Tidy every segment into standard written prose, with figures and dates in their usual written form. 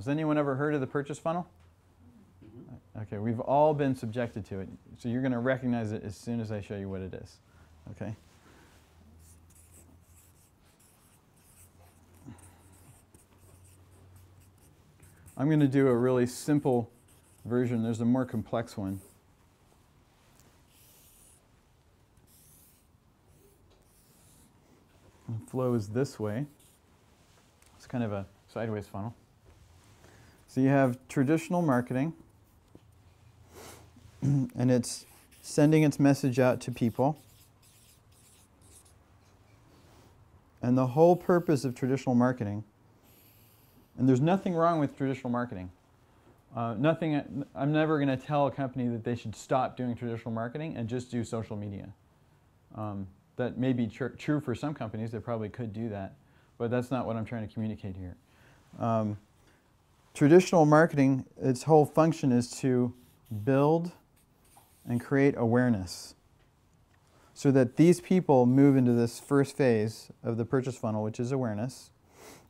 Has anyone ever heard of the purchase funnel? Okay, we've all been subjected to it. So you're going to recognize it as soon as I show you what it is. Okay? I'm going to do a really simple version. There's a more complex one. The flow is this way. It's kind of a sideways funnel. So you have traditional marketing, and it's sending its message out to people. And the whole purpose of traditional marketing, and there's nothing wrong with traditional marketing. I'm never going to tell a company that they should stop doing traditional marketing and just do social media. That may be true for some companies. They probably could do that, but that's not what I'm trying to communicate here. Traditional marketing, its whole function is to build and create awareness so that these people move into this first phase of the purchase funnel, which is awareness.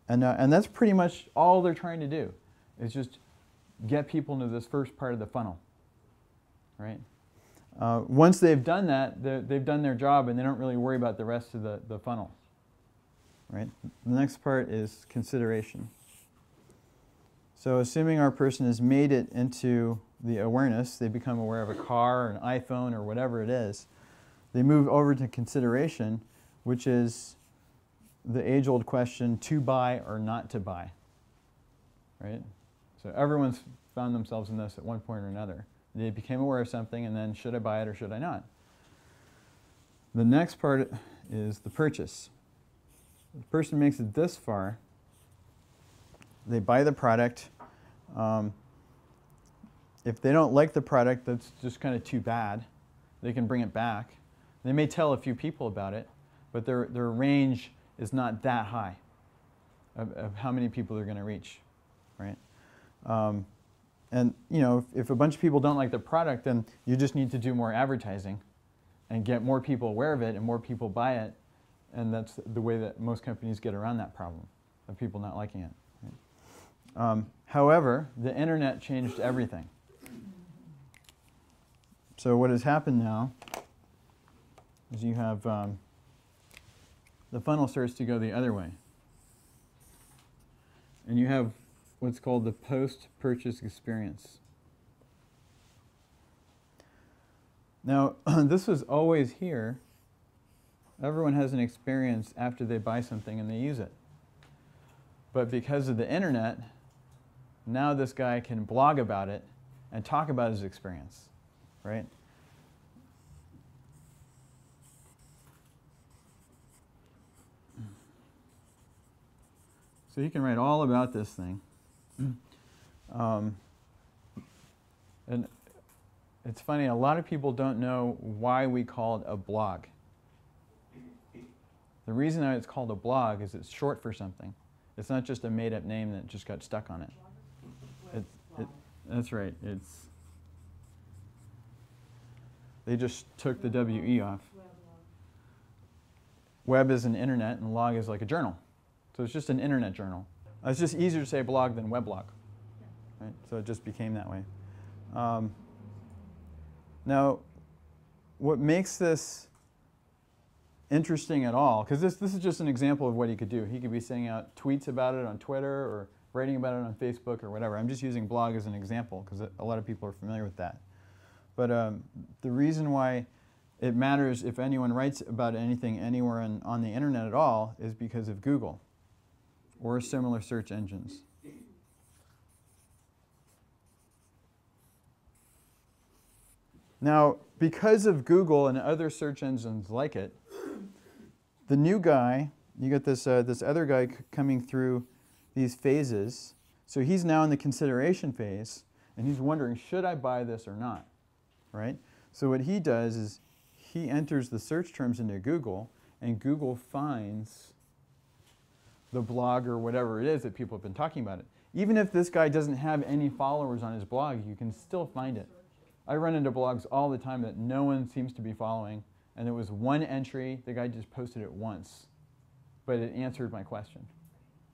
And that's pretty much all they're trying to do, is just get people into this first part of the funnel, right? Once they've done that, they've done their job, and they don't really worry about the rest of the funnel, right? The next part is consideration. So assuming our person has made it into the awareness, they become aware of a car or an iPhone or whatever it is, they move over to consideration, which is the age-old question, to buy or not to buy, right? So everyone's found themselves in this at one point or another. They became aware of something, and then should I buy it or should I not? The next part is the purchase. The person makes it this far. They buy the product. If they don't like the product, that's just kind of too bad. They can bring it back. They may tell a few people about it, but their range is not that high of how many people they're going to reach, right? And you know, if a bunch of people don't like the product, then you just need to do more advertising and get more people aware of it and more people buy it. And that's the way that most companies get around that problem of people not liking it. Right? However, the internet changed everything. So what has happened now is you have the funnel starts to go the other way. And you have what's called the post-purchase experience. Now, this was always here. Everyone has an experience after they buy something and they use it. But because of the internet, now this guy can blog about it and talk about his experience, right? So he can write all about this thing. And it's funny, a lot of people don't know why we call it a blog. The reason that it's called a blog is it's short for something. It's not just a made-up name that just got stuck on it. That's right. They just took the WE off. Web is an internet, and log is like a journal. So it's just an internet journal. It's just easier to say blog than weblog. Right? So it just became that way. Now, what makes this interesting at all, because this is just an example of what he could do. He could be sending out tweets about it on Twitter or writing about it on Facebook or whatever. I'm just using blog as an example because a lot of people are familiar with that. But the reason why it matters if anyone writes about anything anywhere on the internet at all is because of Google or similar search engines. Now, because of Google and other search engines like it, the new guy, you get this other guy coming through these phases. So he's now in the consideration phase, and he's wondering, should I buy this or not? Right? So what he does is he enters the search terms into Google, and Google finds the blog or whatever it is that people have been talking about it. Even if this guy doesn't have any followers on his blog, you can still find it. I run into blogs all the time that no one seems to be following, and there was one entry, the guy just posted it once, but it answered my question,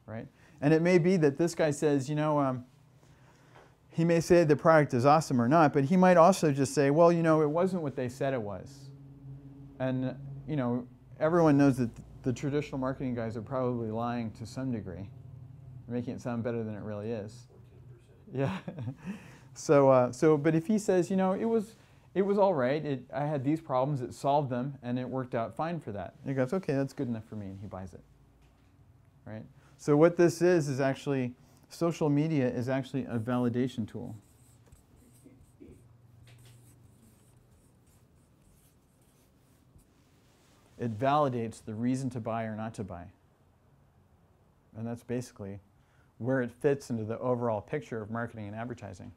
right? And it may be that this guy says, he may say the product is awesome or not, but he might also just say, well, it wasn't what they said it was. And, everyone knows that the traditional marketing guys are probably lying to some degree, making it sound better than it really is. 14%. Yeah. But if he says, it was all right. I had these problems. It solved them, and it worked out fine for that. And he goes, okay, that's good enough for me, and he buys it. Right? So what this is actually, social media is actually a validation tool. It validates the reason to buy or not to buy. And that's basically where it fits into the overall picture of marketing and advertising.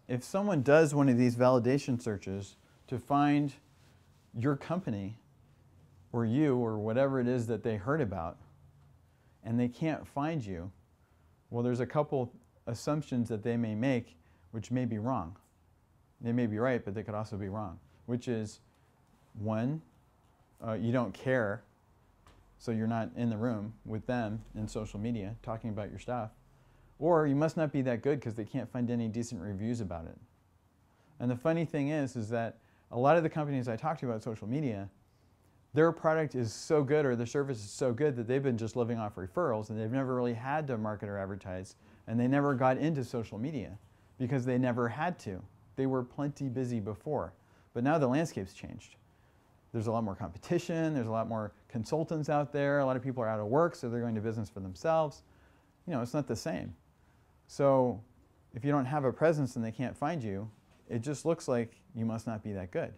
If someone does one of these validation searches to find your company or you or whatever it is that they heard about, and they can't find you, well, there's a couple assumptions that they may make which may be wrong. They may be right, but they could also be wrong, which is, one, you don't care, so you're not in the room with them in social media talking about your stuff. Or you must not be that good because they can't find any decent reviews about it. And the funny thing is that a lot of the companies I talk to about social media, their product is so good or their service is so good that they've been just living off referrals and they've never really had to market or advertise, and they never got into social media because they never had to. They were plenty busy before. But now the landscape's changed. There's a lot more competition, there's a lot more consultants out there, a lot of people are out of work, so they're going to business for themselves. It's not the same. So if you don't have a presence and they can't find you, it just looks like you must not be that good,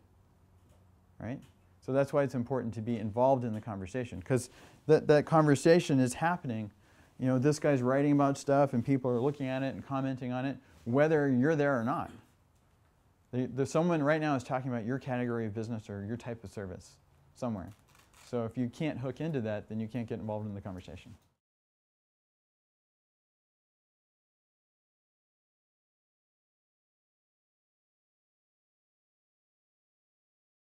right? So that's why it's important to be involved in the conversation, because that conversation is happening. This guy's writing about stuff and people are looking at it and commenting on it, whether you're there or not. Someone right now is talking about your category of business or your type of service somewhere. So if you can't hook into that, then you can't get involved in the conversation.